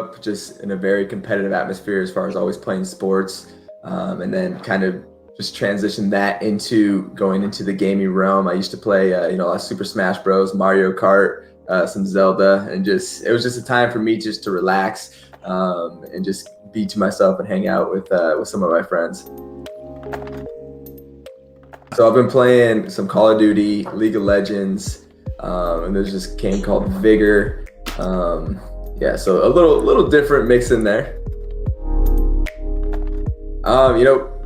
up just in a very competitive atmosphere as far as always playing sports, and then kind of just transitioned that into going into the gaming realm. I used to play, a lot of Super Smash Bros, Mario Kart, some Zelda, and it was just a time for me just to relax and just be to myself and hang out with some of my friends. So I've been playing some Call of Duty, League of Legends, and there's this game called Vigor. So a little different mix in there.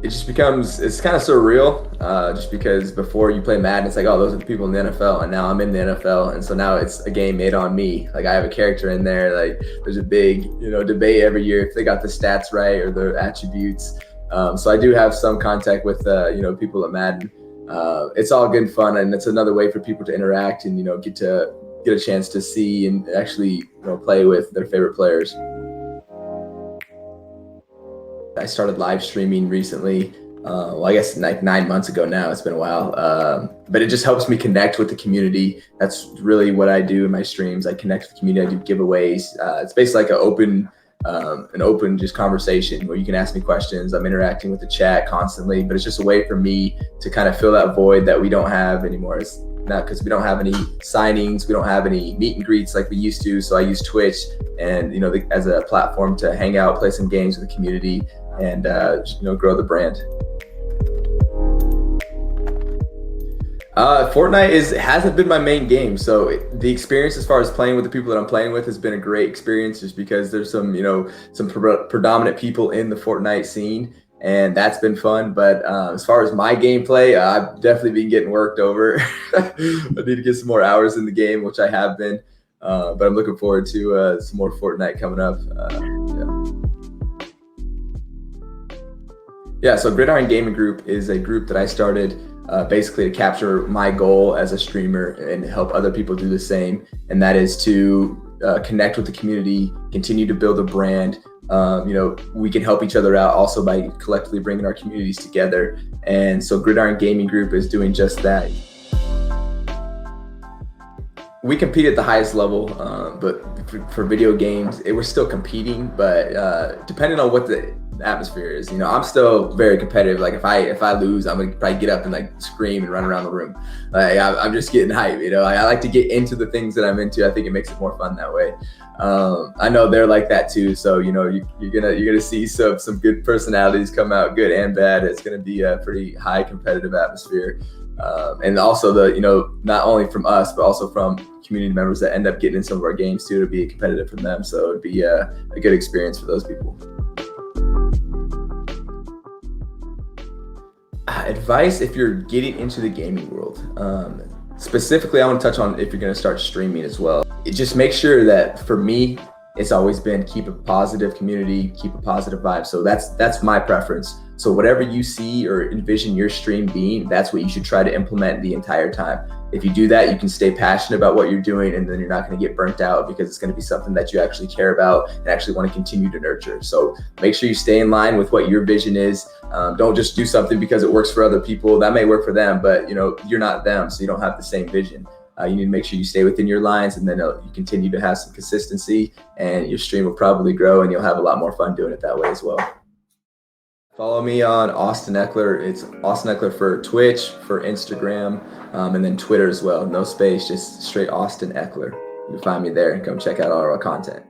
It just it's kind of surreal, just because before you play Madden, it's like, oh, those are the people in the NFL, and now I'm in the NFL, and so now it's a game made on me. Like, I have a character in there. Like, there's a big, debate every year if they got the stats right or their attributes. So I do have some contact with, people at Madden. It's all good fun, and it's another way for people to interact and, get a chance to see and actually, play with their favorite players. I started live streaming recently. I guess like 9 months ago now. It's been a while, but it just helps me connect with the community. That's really what I do in my streams. I connect with the community. I do giveaways. It's basically like an open just conversation where you can ask me questions. I'm interacting with the chat constantly, but it's just a way for me to kind of fill that void that we don't have anymore. It's not because we don't have any signings, we don't have any meet and greets like we used to. So I use Twitch and as a platform to hang out, play some games with the community, and grow the brand. Fortnite hasn't been my main game, so the experience as far as playing with the people that I'm playing with has been a great experience, just because there's some predominant people in the Fortnite scene, and that's been fun. But as far as my gameplay, I've definitely been getting worked over. I need to get some more hours in the game, which I have been, but I'm looking forward to some more Fortnite coming up. So Gridiron Gaming Group is a group that I started basically to capture my goal as a streamer and help other people do the same. And that is to connect with the community, continue to build a brand. We can help each other out also by collectively bringing our communities together. And so Gridiron Gaming Group is doing just that. We compete at the highest level, but for video games, we're still competing, but depending on what the atmosphere is, I'm still very competitive. Like, if I lose, I'm gonna probably get up and like scream and run around the room. Like, I'm just getting hype. I like to get into the things that I'm into. I think it makes it more fun that way. I know they're like that too. So you're gonna see some good personalities come out, good and bad. It's gonna be a pretty high competitive atmosphere. And also not only from us, but also from community members that end up getting in some of our games too, to be competitive from them. So it'd be a good experience for those people. Advice if you're getting into the gaming world. Specifically, I want to touch on if you're going to start streaming as well. Just make sure that, for me, it's always been keep a positive community, keep a positive vibe. So that's my preference. So whatever you see or envision your stream being, that's what you should try to implement the entire time. If you do that, you can stay passionate about what you're doing, and then you're not going to get burnt out, because it's going to be something that you actually care about and actually want to continue to nurture. So make sure you stay in line with what your vision is. Don't just do something because it works for other people. That may work for them, but you're not them, so you don't have the same vision. You need to make sure you stay within your lines, and then you continue to have some consistency, and your stream will probably grow, and you'll have a lot more fun doing it that way as well. Follow me on Austin Ekeler. It's Austin Ekeler for Twitch, for Instagram, and then Twitter as well. No space, just straight Austin Ekeler. You can find me there and come check out all our content.